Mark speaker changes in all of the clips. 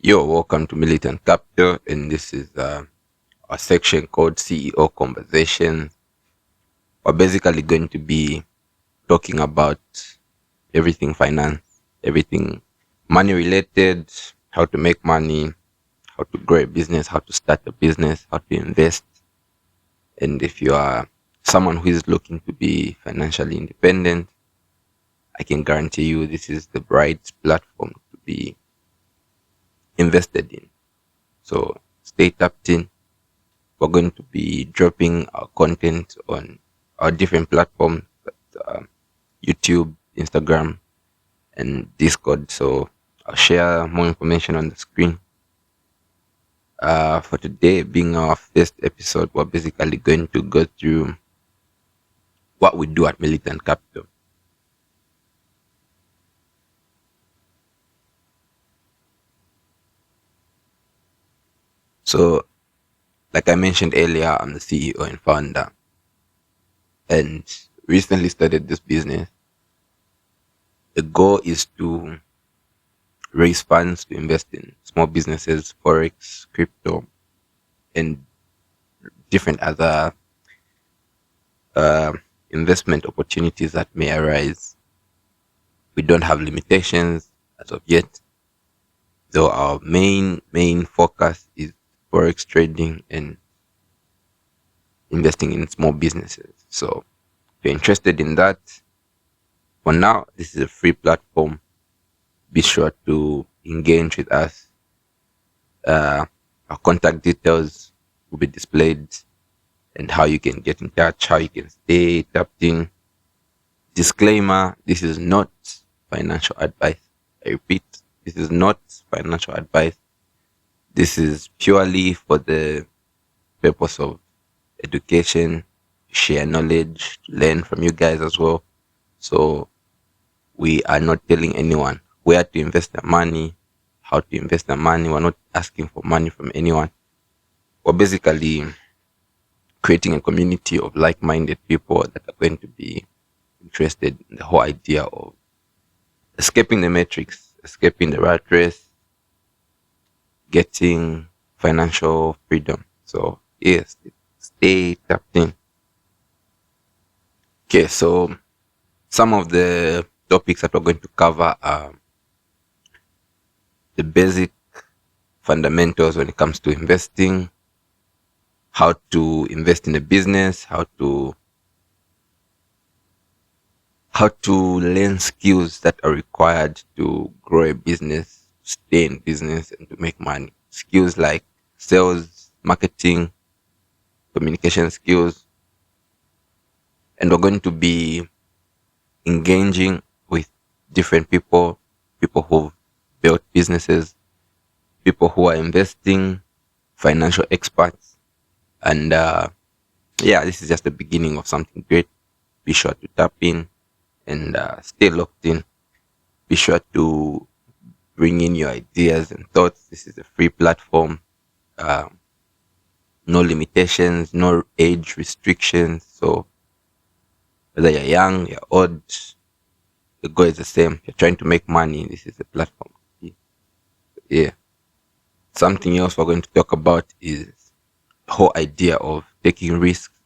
Speaker 1: Yo, welcome to Militant Capital, and this is a section called CEO Conversations. We're basically going to be talking about everything finance, everything money related, how to make money, how to grow a business, how to start a business, how to invest. And if you are someone who is looking to be financially independent, I can guarantee you this is the right platform to be invested in. So stay tapped in. We're going to be dropping our content on our different platforms, YouTube, Instagram, and Discord. So I'll share more information on the screen. For today, being our first episode, we're basically going to go through what we do at Militant Capital. So, like I mentioned earlier, I'm the CEO and founder, and recently started this business. The goal is to raise funds to invest in small businesses, forex, crypto, and different other uh, investment opportunities that may arise. We don't have limitations as of yet, though our main focus is forex trading and investing in small businesses. So if you're interested in that, for now, this is a free platform. Be sure to engage with us. Our contact details will be displayed and how you can get in touch, how you can stay tapped in. Disclaimer, this is not financial advice. I repeat, this is not financial advice. This is purely for the purpose of education, share knowledge, learn from you guys as well. So we are not telling anyone where to invest their money, how to invest their money. We're not asking for money from anyone. We're basically creating a community of like-minded people that are going to be interested in the whole idea of escaping the matrix, escaping the rat race, getting financial freedom. So yes, stay tapped in. Okay, so some of the topics that we're going to cover are the basic fundamentals when it comes to investing, how to invest in a business, how to learn skills that are required to grow a business, stay in business, and to make money. Skills like sales, marketing, communication skills. And we're going to be engaging with different people who've built businesses, people who are investing, financial experts. And yeah, this is just the beginning of something great. Be sure to tap in and stay locked in. Be sure to bring in your ideas and thoughts. This is a free platform. Uh, no limitations, no age restrictions. So whether you're young, you're old, the goal is the same. If you're trying to make money, this is a platform. Yeah. Something else we're going to talk about is the whole idea of taking risks,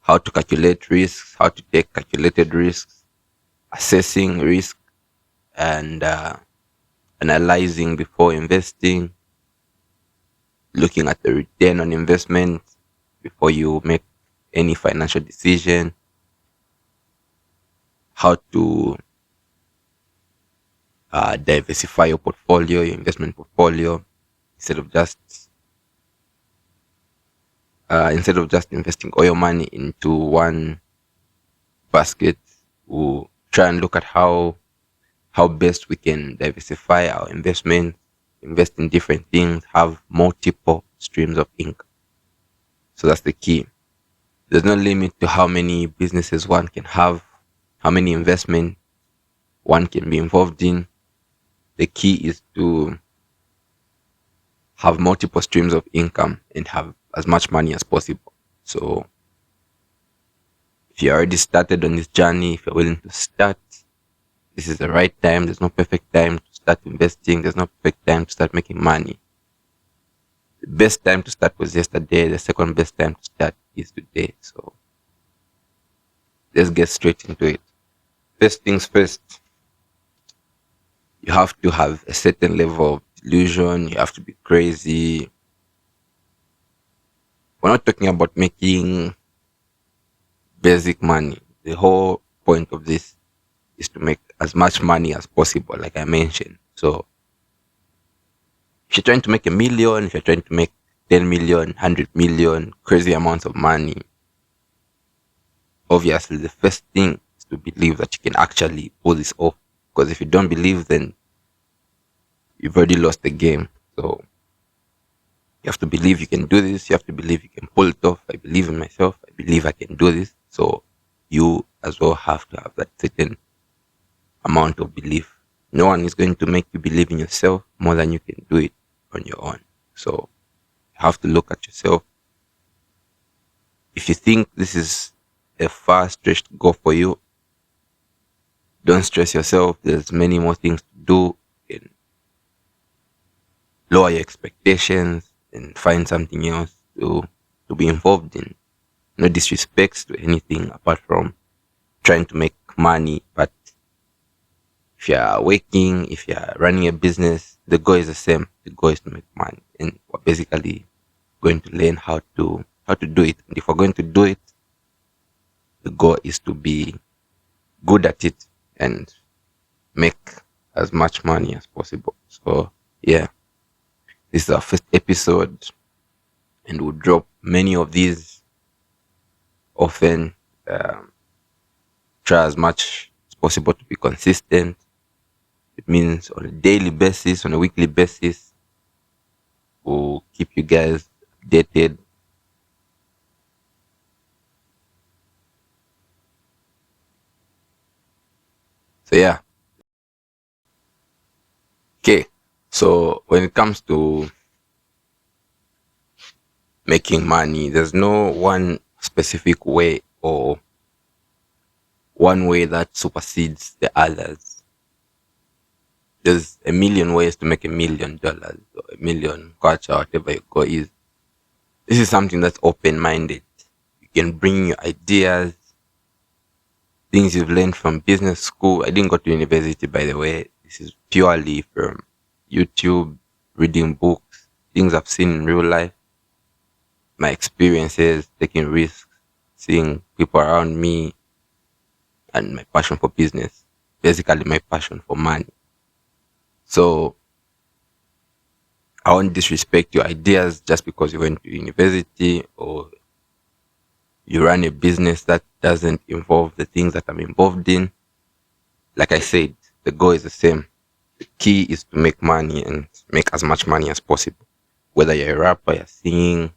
Speaker 1: how to calculate risks, how to take calculated risks, assessing risk, and analyzing before investing, looking at the return on investment before you make any financial decision, how to diversify your portfolio, your investment portfolio, instead of just investing all your money into one basket. We'll try and look at how best we can diversify our investment, invest in different things, have multiple streams of income. So that's the key. There's no limit to how many businesses one can have, how many investment one can be involved in. The key is to have multiple streams of income and have as much money as possible. So if you already started on this journey, if you're willing to start, this is the right time. There's no perfect time to start investing. There's no perfect time to start making money. The best time to start was yesterday. The second best time to start is today. So let's get straight into it. First things first, you have to have a certain level of delusion. You have to be crazy. We're not talking about making basic money. The whole point of this is to make as much money as possible, like I mentioned. So if you're trying to make a million, if you're trying to make 10 million, 100 million, crazy amounts of money, obviously the first thing is to believe that you can actually pull this off. Because if you don't believe, then you've already lost the game. So you have to believe you can do this. You have to believe you can pull it off. I believe in myself. I believe I can do this. So you as well have to have that certain amount of belief. No one is going to make you believe in yourself more than you can do it on your own. So you have to look at yourself. If you think this is a far stretched goal for you, don't stress yourself. There's many more things to do. You can lower your expectations and find something else to be involved in. No disrespects to anything apart from trying to make money. But if you're working, if you're running a business, the goal is the same. The goal is to make money. And we're basically going to learn how to do it. And if we're going to do it, the goal is to be good at it and make as much money as possible. So yeah, this is our first episode, and we'll drop many of these often. Um, Try as much as possible to be consistent. It means on a daily basis, on a weekly basis, we'll keep you guys updated. So yeah, okay. So when it comes to making money, there's no one specific way or one way that supersedes the others. There's a million ways to make $1 million or a million kwacha, whatever your goal is. This is something that's open minded. You can bring your ideas, things you've learned from business school. I didn't go to university, by the way. This is purely from YouTube, reading books, things I've seen in real life, my experiences, taking risks, seeing people around me, and my passion for business. Basically, my passion for money. So I won't disrespect your ideas just because you went to university or you run a business that doesn't involve the things that I'm involved in. Like I said, the goal is the same. The key is to make money and make as much money as possible. Whether you're a rapper, you're singing,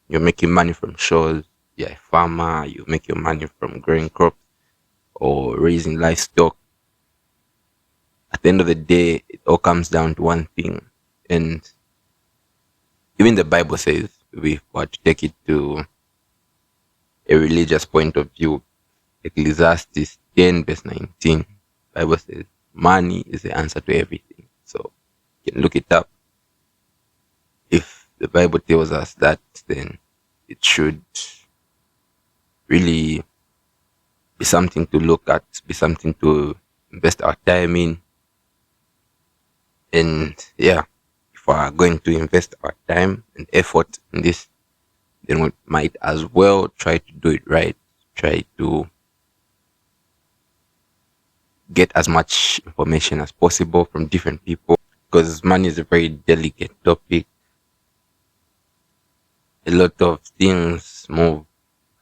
Speaker 1: you're making money from shows, you're a farmer, you make your money from growing crops or raising livestock. At the end of the day, it all comes down to one thing. And even the Bible says, if we were to take it to a religious point of view, Ecclesiastes 10 verse 19, Bible says, money is the answer to everything. So you can look it up. If the Bible tells us that, then it should really be something to look at, be something to invest our time in. And yeah, if we are going to invest our time and effort in this, then we might as well try to do it right. Try to get as much information as possible from different people, because money is a very delicate topic. A lot of things move,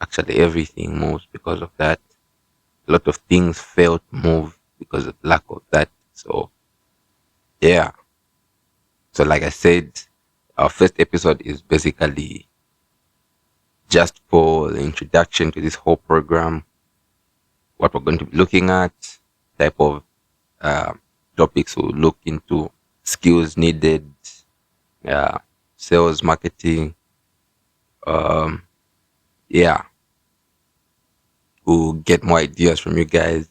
Speaker 1: actually everything moves because of that. A lot of things fail to move because of lack of that. So yeah, so like I said, our first episode is basically just for the introduction to this whole program, what we're going to be looking at, type of uh, topics we'll look into, skills needed, sales, marketing. Um, yeah, we'll get more ideas from you guys,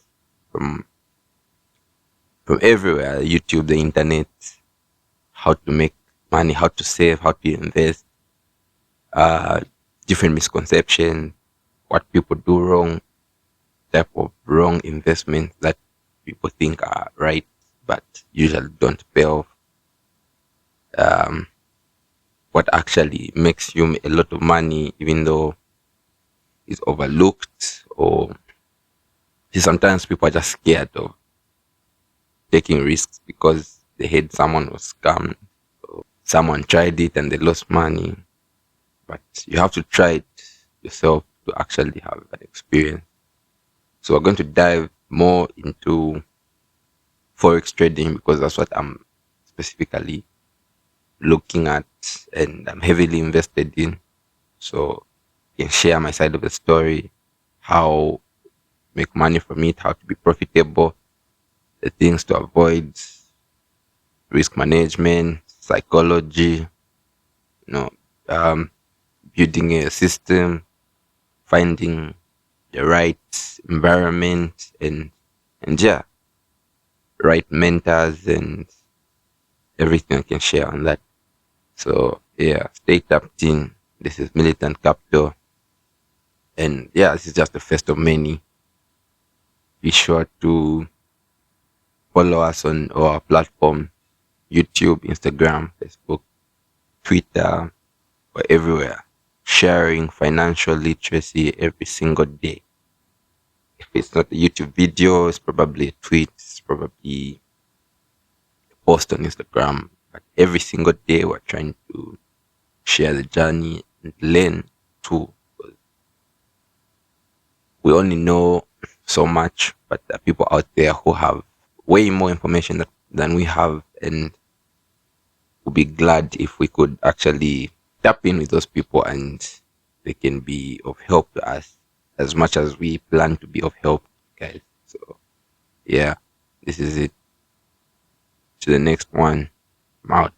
Speaker 1: from from everywhere, YouTube, the internet, how to make money, how to save, how to invest, uh, different misconceptions, what people do wrong, type of wrong investments that people think are right, but usually don't pay off. Um, what actually makes you a lot of money, even though it's overlooked, or sometimes people are just scared of taking risks because they heard someone was scammed, someone tried it and they lost money. But you have to try it yourself to actually have an experience. So we're going to dive more into forex trading because that's what I'm specifically looking at and I'm heavily invested in. So I can share my side of the story, how make money from it, how to be profitable, the things to avoid, risk management, psychology, you know, um, building a system, finding the right environment, and yeah, right mentors and everything I can share on that. So yeah, stay tapped in. This is Militant Capital, and yeah, this is just the first of many. Be sure to follow us on our platform: YouTube, Instagram, Facebook, Twitter, or everywhere. Sharing financial literacy every single day. If it's not a YouTube video, it's probably a tweet, it's probably a post on Instagram. But every single day, we're trying to share the journey and learn too. We only know so much, but there are people out there who have way more information than we have, and we'll be glad if we could actually tap in with those people and they can be of help to us as much as we plan to be of help, guys. So, yeah, this is it. To the next one. I'm out.